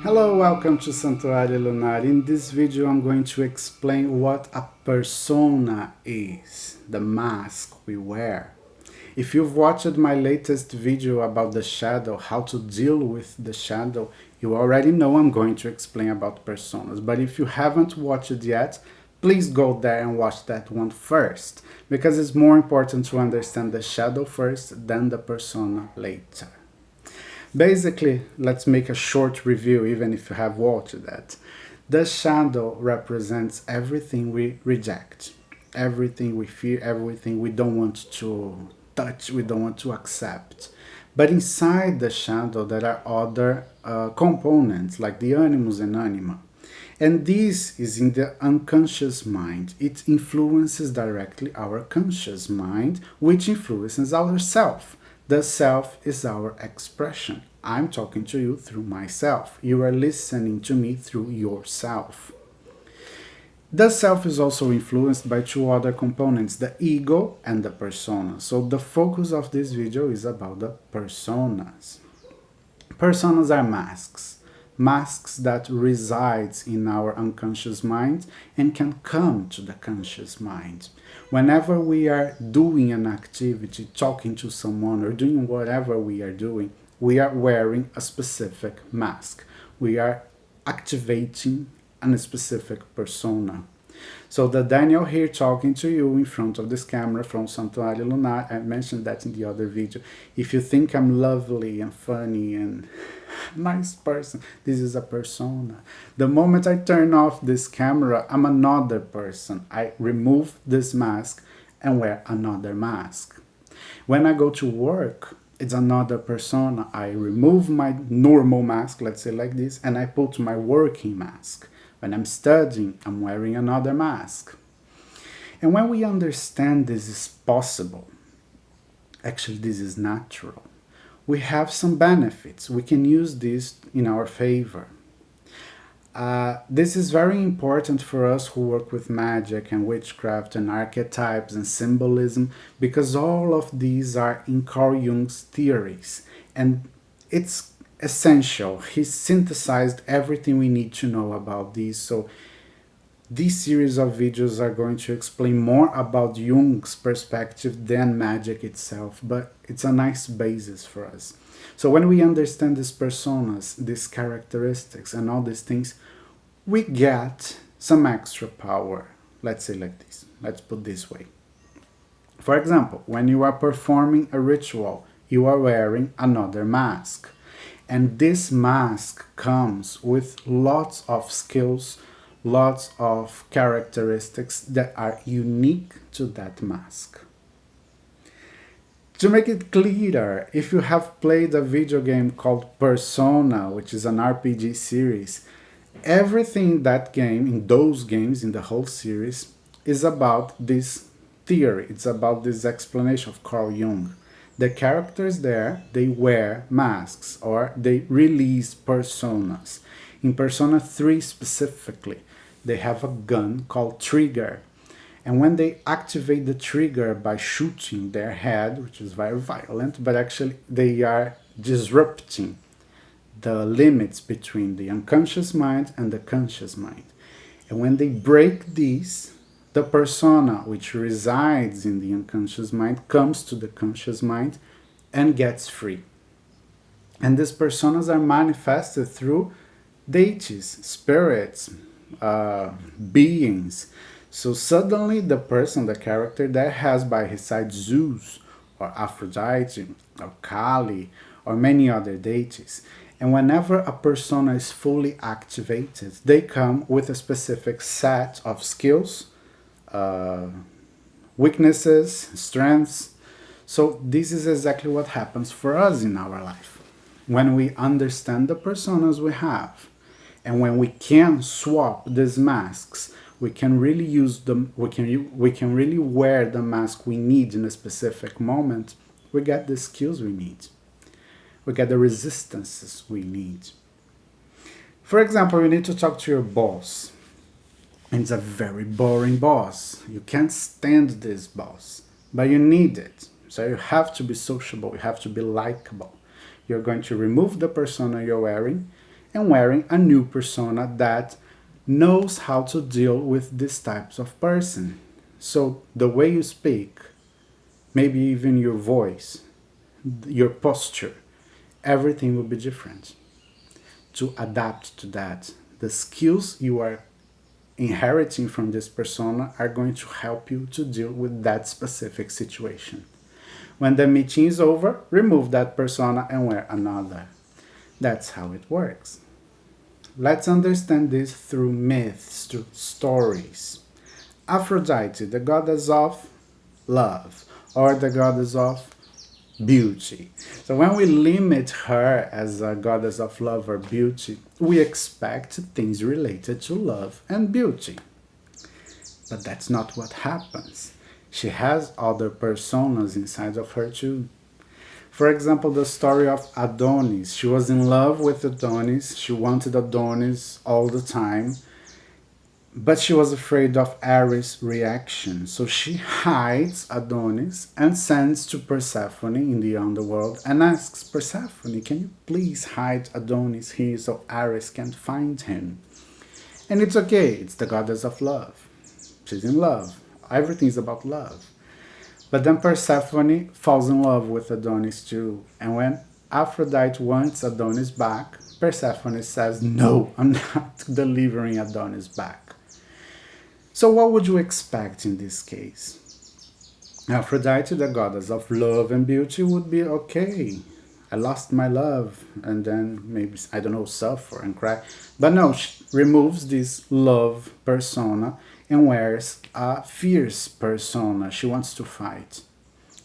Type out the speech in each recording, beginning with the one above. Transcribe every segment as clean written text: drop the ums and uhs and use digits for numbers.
Hello, welcome to Santuário Lunar. In this video I'm going to explain what a persona is, the mask we wear. If you've watched my latest video about the shadow, how to deal with the shadow, you already know I'm going to explain about personas. But if you haven't watched it yet, please go there and watch that one first, because it's more important to understand the shadow first than the persona later. Basically, let's make a short review, even if you have watched that. The shadow represents everything we reject, everything we fear, everything we don't want to touch, we don't want to accept. But inside the shadow, there are other components, like the animus and anima. And this is in the unconscious mind. It influences directly our conscious mind, which influences our self. The self is our expression. I'm talking to you through myself. You are listening to me through yourself. The self is also influenced by two other components, the ego and the persona. So the focus of this video is about the personas. Personas are masks. Masks that resides in our unconscious mind and can come to the conscious mind. Whenever we are doing an activity, talking to someone, or doing whatever we are doing, we are wearing a specific mask. We are activating a specific persona. So the Daniel here talking to you in front of this camera from Santuário Lunar, I mentioned that in the other video. If you think I'm lovely and funny and nice person, this is a persona. The moment I turn off this camera, I'm another person. I remove this mask and wear another mask. When I go to work, it's another persona. I remove my normal mask, let's say like this, and I put my working mask. When I'm studying, I'm wearing another mask. And when we understand this is possible, actually this is natural, we have some benefits. We can use this in our favor. This is very important for us who work with magic and witchcraft and archetypes and symbolism, because all of these are in Carl Jung's theories. And it's essential. He synthesized everything we need to know about these. So this series of videos are going to explain more about Jung's perspective than magic itself, but it's a nice basis for us. So when we understand these personas, these characteristics and all these things, we get some extra power. Let's say like this. Let's put this way. For example, when you are performing a ritual, you are wearing another mask. And this mask comes with lots of skills, lots of characteristics that are unique to that mask. To make it clearer, if you have played a video game called Persona, which is an RPG series, everything in that game, in those games, in the whole series, is about this theory. It's about this explanation of Carl Jung. The characters there, they wear masks or they release personas. In Persona 3 specifically, they have a gun called Trigger. And when they activate the trigger by shooting their head, which is very violent, but actually they are disrupting the limits between the unconscious mind and the conscious mind. And when they break these, the persona which resides in the unconscious mind comes to the conscious mind and gets free. And these personas are manifested through deities, spirits, beings. So suddenly the person, the character there, has by his side Zeus or Aphrodite or Kali or many other deities. And whenever a persona is fully activated, they come with a specific set of skills, weaknesses, strengths. So this is exactly what happens for us in our life. When we understand the personas we have, and when we can swap these masks, we can really use them, we can really wear the mask we need in a specific moment, we get the skills we need. We get the resistances we need. For example, you need to talk to your boss. And it's a very boring boss. You can't stand this boss, but you need it. So you have to be sociable, you have to be likable. You're going to remove the persona you're wearing and wearing a new persona that knows how to deal with these types of person. So the way you speak, maybe even your voice, your posture, everything will be different. To adapt to that, the skills you are inheriting from this persona are going to help you to deal with that specific situation. When the meeting is over, remove that persona and wear another. That's how it works. Let's understand this through myths, through stories. Aphrodite, the goddess of love, or the goddess of beauty. So when we limit her as a goddess of love or beauty, we expect things related to love and beauty. But that's not what happens. She has other personas inside of her too. For example, the story of Adonis. She was in love with Adonis. She wanted Adonis all the time. But she was afraid of Ares' reaction. So she hides Adonis and sends to Persephone in the underworld and asks Persephone, can you please hide Adonis here so Ares can't find him? And it's okay. It's the goddess of love. She's in love. Everything's about love. But then Persephone falls in love with Adonis too. And when Aphrodite wants Adonis back, Persephone says, no, I'm not delivering Adonis back. So what would you expect in this case? Aphrodite, the goddess of love and beauty, would be okay. I lost my love, and then maybe, I don't know, suffer and cry. But no, she removes this love persona and wears a fierce persona. She wants to fight.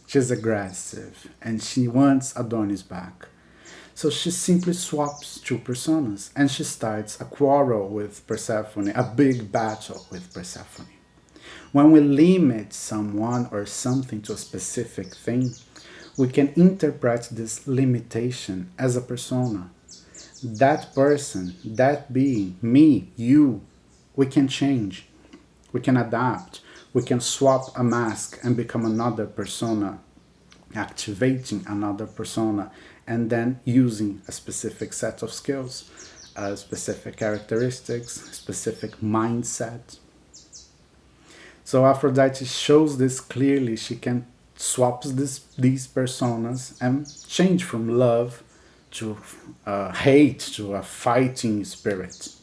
She's aggressive, and she wants Adonis back. So she simply swaps two personas, and she starts a quarrel with Persephone, a big battle with Persephone. When we limit someone or something to a specific thing, we can interpret this limitation as a persona. That person, that being, me, you, we can change, we can adapt, we can swap a mask and become another persona, activating another persona, and then using a specific set of skills, specific characteristics, specific mindset. So Aphrodite shows this clearly. She can swap these personas and change from love to hate, to a fighting spirit.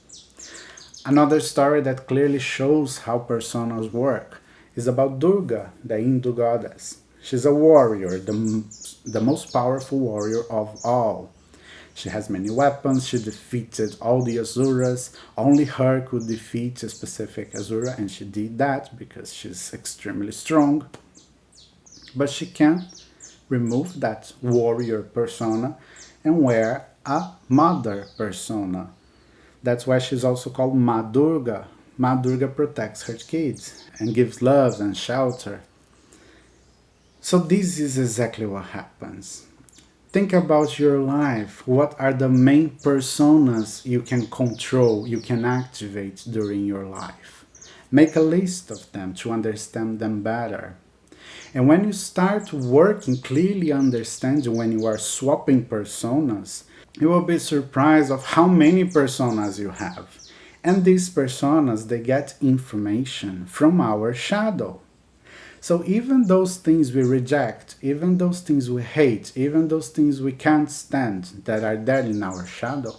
Another story that clearly shows how personas work is about Durga, the Hindu goddess. She's a warrior, the most powerful warrior of all. She has many weapons. She defeated all the Asuras. Only her could defeat a specific Asura, and she did that because she's extremely strong. But she can remove that warrior persona and wear a mother persona. That's why she's also called Ma Durga. Ma Durga protects her kids and gives love and shelter. So this is exactly what happens. Think about your life. What are the main personas you can control, you can activate during your life? Make a list of them to understand them better. And when you start working, clearly understanding when you are swapping personas, you will be surprised of how many personas you have. And these personas, they get information from our shadow. So even those things we reject, even those things we hate, even those things we can't stand that are there in our shadow,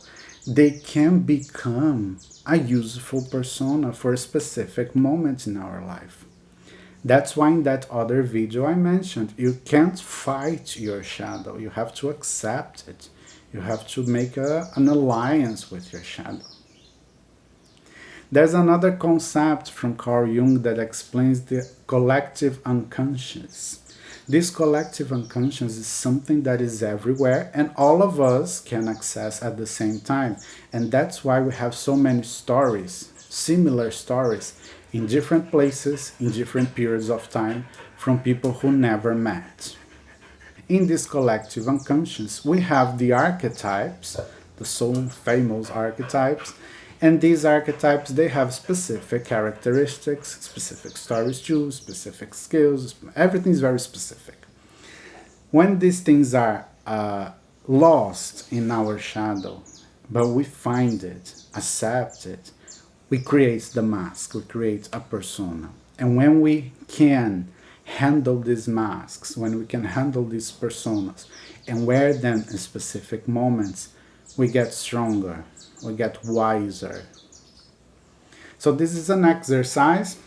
they can become a useful persona for a specific moment in our life. That's why in that other video I mentioned, you can't fight your shadow. You have to accept it. You have to make an alliance with your shadow. There's another concept from Carl Jung that explains the collective unconscious. This collective unconscious is something that is everywhere and all of us can access at the same time. And that's why we have so many stories, similar stories, in different places, in different periods of time, from people who never met. In this collective unconscious, we have the archetypes, the so famous archetypes, and these archetypes, they have specific characteristics, specific stories too, specific skills, everything is very specific. When these things are lost in our shadow, but we find it, accept it, we create the mask, we create a persona. And when we can handle these masks, when we can handle these personas and wear them in specific moments, we get stronger, we get wiser. So this is an exercise.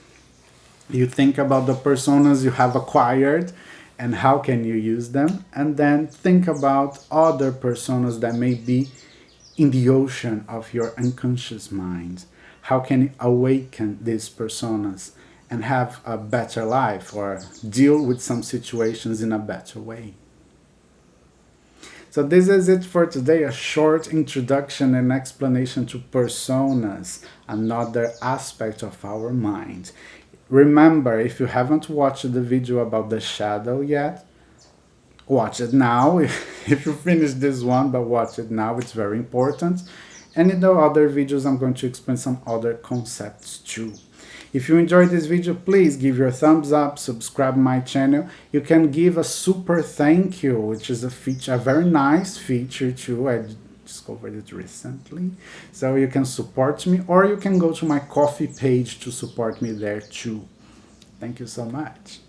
You think about the personas you have acquired and how can you use them, and then think about other personas that may be in the ocean of your unconscious mind. How can you awaken these personas and have a better life or deal with some situations in a better way? So this is it for today, a short introduction and explanation to personas, another aspect of our mind. Remember, if you haven't watched the video about the shadow yet, watch it now. If you finish this one, but watch it now, it's very important. And in the other videos, I'm going to explain some other concepts too. If you enjoyed this video, please give your thumbs up, subscribe my channel. You can give a super thank you, which is a feature, a very nice feature too. I discovered it recently. So you can support me, or you can go to my Ko-fi page to support me there too. Thank you so much.